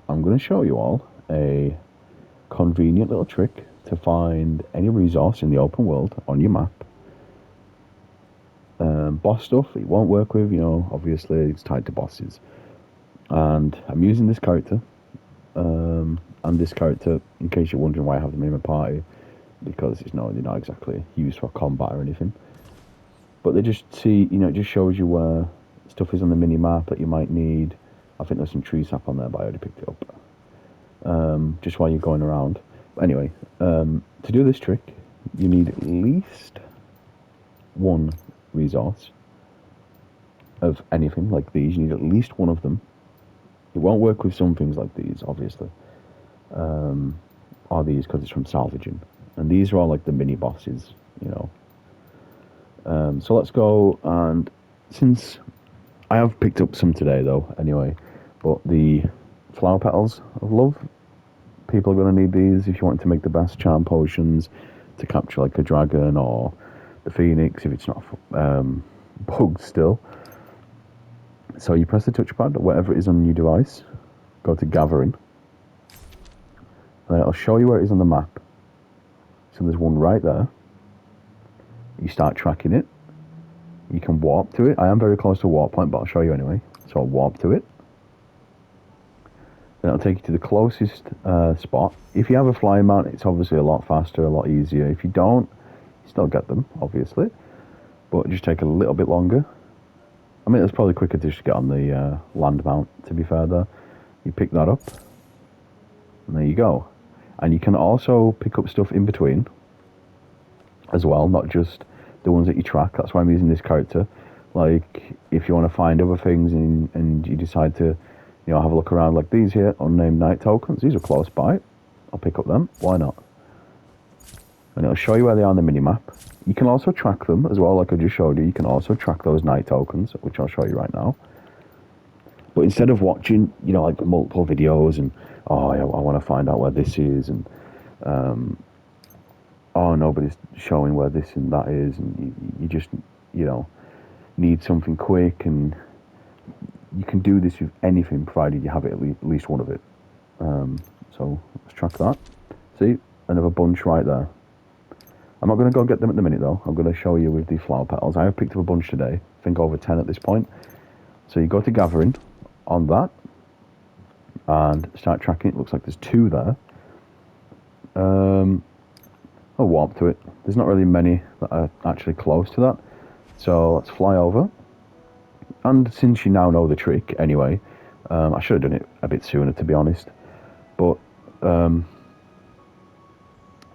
I'm going to show you all a convenient little trick to find any resource in the open world on your map. Boss stuff, it won't work with, obviously it's tied to bosses. And I'm using this character, and this character, in case you're wondering why I have them in my party, because it's not, they're not exactly used for combat or anything. But they just see, it just shows you where stuff is on the mini map that you might need. I think there's some tree sap on there, but I already picked it up. Just while you're going around. But anyway, to do this trick, you need at least one resource of anything like these. You need at least one of them. It won't work with some things like these, obviously. Or these, because it's from salvaging. And these are all like the mini bosses, So let's go, and since I have picked up some today though, anyway, but the flower petals of love, people are going to need these if you want to make the best charm potions to capture like a dragon or the phoenix if it's not bugged still. So you press the touchpad or whatever it is on your device, go to gathering, and then it'll show you where it is on the map. So there's one right there. You start tracking it. You can warp to it. I am very close to a warp point, but I'll show you anyway. So I'll warp to it. Then it'll take you to the closest spot. If you have a flying mount, it's obviously a lot faster, a lot easier. If you don't, you still get them, obviously. But it just take a little bit longer. I mean, it's probably quicker to just get on the land mount, to be fair there. You pick that up. And there you go. And you can also pick up stuff in between as well, not just the ones that you track. That's why I'm using this character. Like, if you want to find other things and you decide to, have a look around, like these here, unnamed night tokens. These are close by. I'll pick up them. Why not? And it'll show you where they are on the minimap. You can also track them as well, like I just showed you. You can also track those night tokens, which I'll show you right now. But instead of watching, like multiple videos and, I want to find out where this is, and nobody's showing where this and that is, and you just, need something quick, and you can do this with anything provided you have it at least one of it. So let's track that. See, another bunch right there. I'm not going to go get them at the minute though. I'm going to show you with the flower petals. I have picked up a bunch today. I think over 10 at this point. So you go to gathering on that and start tracking. It looks like there's 2 there. I'll warp to it. There's not really many that are actually close to that. So let's fly over. And since you now know the trick anyway, I should have done it a bit sooner, to be honest. But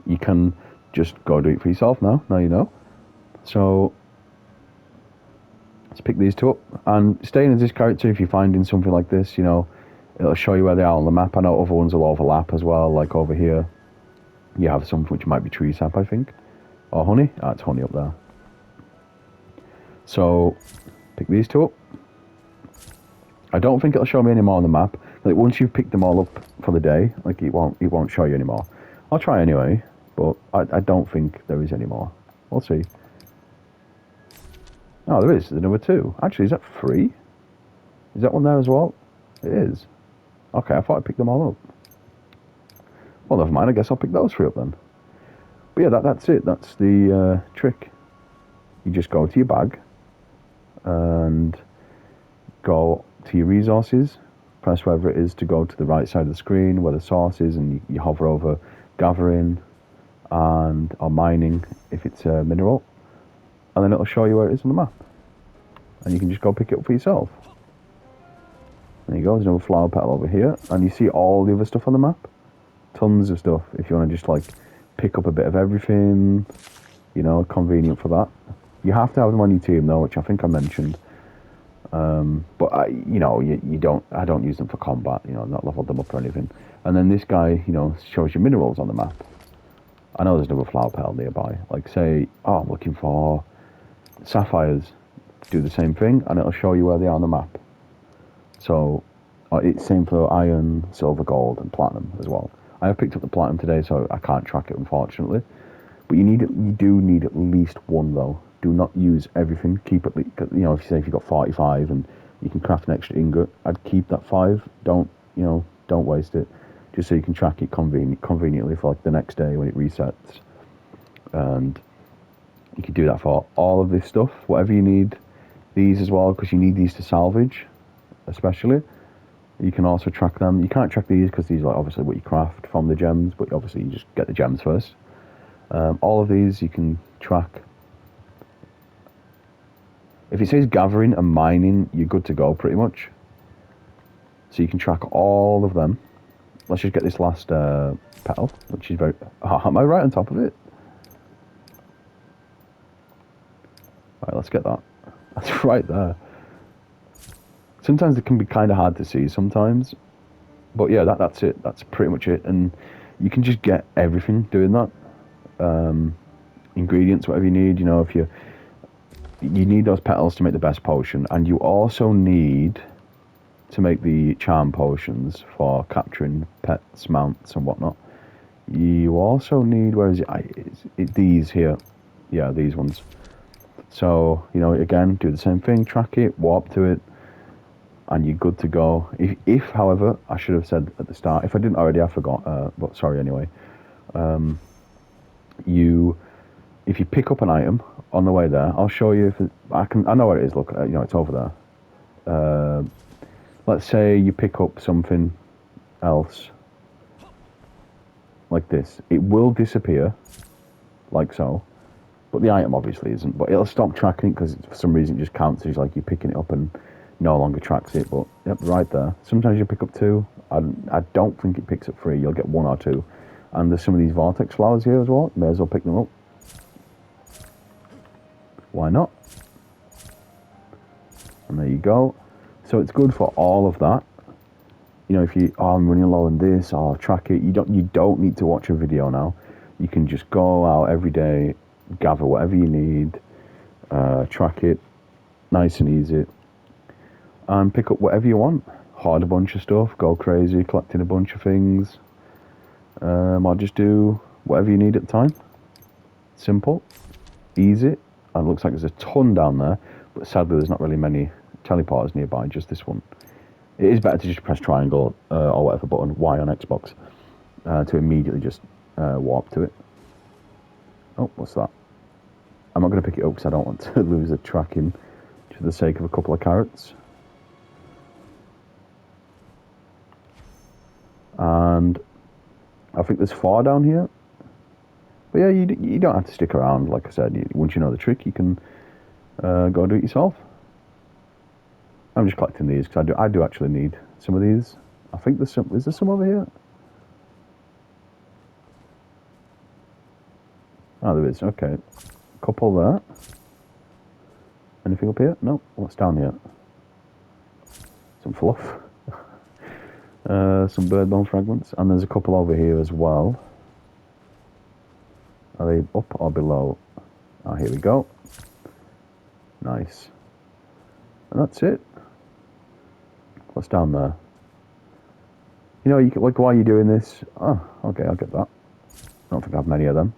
you can just go do it for yourself now you know. So let's pick these 2 up. And staying as this character, if you're finding something like this, it'll show you where they are on the map. I know other ones will overlap as well, like over here. You have something which might be tree sap, I think. Or honey. It's honey up there. So, pick these 2 up. I don't think it'll show me any more on the map. Like, once you've picked them all up for the day, like, it won't show you anymore. I'll try anyway, but I don't think there is any more. We'll see. Oh, there is. There's number 2. Actually, is that 3? Is that one there as well? It is. Okay, I thought I picked them all up. Well, never mind. I guess I'll pick those 3 up then. But yeah, that's it. That's the trick. You just go to your bag and go to your resources. Press wherever it is to go to the right side of the screen where the source is, and you hover over gathering or mining if it's a mineral, and then it'll show you where it is on the map, and you can just go pick it up for yourself. There you go. There's another flower petal over here, and you see all the other stuff on the map. Tons of stuff if you want to just like pick up a bit of everything, convenient for that. You have to have them on your team though, which I think I mentioned. But I don't use them for combat, not leveled them up or anything. And then this guy, shows you minerals on the map. I know there's another flower petal nearby. Like say, I'm looking for sapphires. Do the same thing and it'll show you where they are on the map. So it's same for iron, silver, gold and platinum as well. I have picked up the platinum today, so I can't track it unfortunately. But you do need at least one though. Do not use everything. Keep it, if you say if you've got 45 and you can craft an extra ingot, I'd keep that 5. Don't don't waste it. Just so you can track it conveniently for like the next day when it resets. And you can do that for all of this stuff, whatever you need. These as well, because you need these to salvage, especially. You can also track them. You can't track these because these are obviously what you craft from the gems, but obviously you just get the gems first. All of these you can track. If it says gathering and mining, you're good to go pretty much. So you can track all of them. Let's just get this last petal, which is very... am I right on top of it? Right, let's get that. That's right there. Sometimes it can be kind of hard to see sometimes. But yeah, that's it. That's pretty much it. And you can just get everything doing that. Ingredients, whatever you need. You know, if you need those petals to make the best potion. And you also need to make the charm potions for capturing pets, mounts and whatnot. You also need, where is it? These here. Yeah, these ones. So, you know, again, do the same thing, track it, warp to it, and you're good to go. If however, I should have said at the start, if I didn't already, I forgot, but sorry anyway. If you pick up an item on the way there, I'll show you if I know where it is, look, you know, it's over there. Let's say you pick up something else, like this. It will disappear, like so, but the item obviously isn't. But it'll stop tracking it because for some reason it just counts as like you're picking it up and no longer tracks it. But yep, right there. Sometimes you pick up 2. I don't think it picks up 3. You'll get 1 or 2. And there's some of these vortex flowers here as well. May as well pick them up. Why not? And there you go. So it's good for all of that. You know, if you I'm running low on this, or track it. You don't need to watch a video now. You can just go out every day, gather whatever you need, track it, nice and easy, and pick up whatever you want. Hoard a bunch of stuff, go crazy, collecting a bunch of things. Or just do whatever you need at the time. Simple, easy. And it looks like there's a ton down there, but sadly there's not really many teleporters nearby, just this one. It is better to just press triangle or whatever button, Y on Xbox, to immediately just warp to it. Oh, what's that? I'm not going to pick it up because I don't want to lose the tracking for the sake of a couple of carrots. And I think there's 4 down here. But yeah, you don't have to stick around. Like I said, once you know the trick, you can go do it yourself. I'm just collecting these because I do actually need some of these. I think there's some. Is there some over here? Oh, there is. Okay, couple there. Anything up here? No. What's down here? Some fluff. Some bird bone fragments, and there's a couple over here as well. Are they up or below? Oh, here we go. Nice. And that's it. What's down there? You know, you can, like, while you're doing this... Oh, okay, I'll get that. I don't think I have many of them.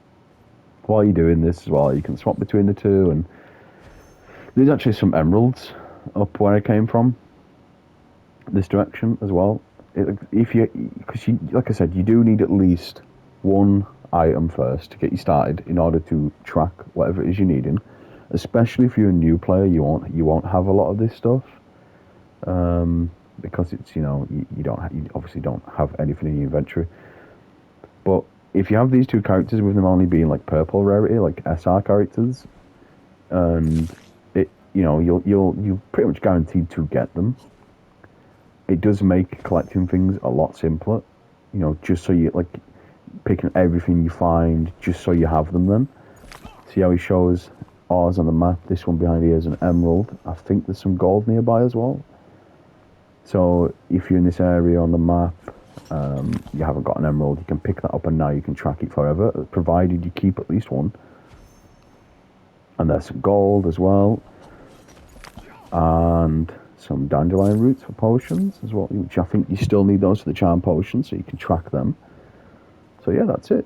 While you're doing this as well, you can swap between the two, and... There's actually some emeralds up where I came from. This direction as well. Because like I said, you do need at least 1 item first to get you started in order to track whatever it is you're needing. Especially if you're a new player, you won't have a lot of this stuff. Because it's, you know, you obviously don't have anything in your inventory. But if you have these 2 characters with them only being like purple rarity, like SR characters, and it, you know, you're pretty much guaranteed to get them. It does make collecting things a lot simpler. You know, just so you like picking everything you find, just so you have them. Then see how he shows ours on the map. This one behind here is an emerald. I think there's some gold nearby as well. So if you're in this area on the map, you haven't got an emerald, you can pick that up and now you can track it forever, provided you keep at least 1. And there's some gold as well. And some dandelion roots for potions as well, which I think you still need those for the charm potions, so you can track them. So yeah, that's it.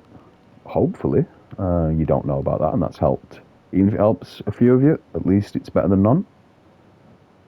Hopefully, you don't know about that, and that's helped. Even if it helps a few of you, at least it's better than none.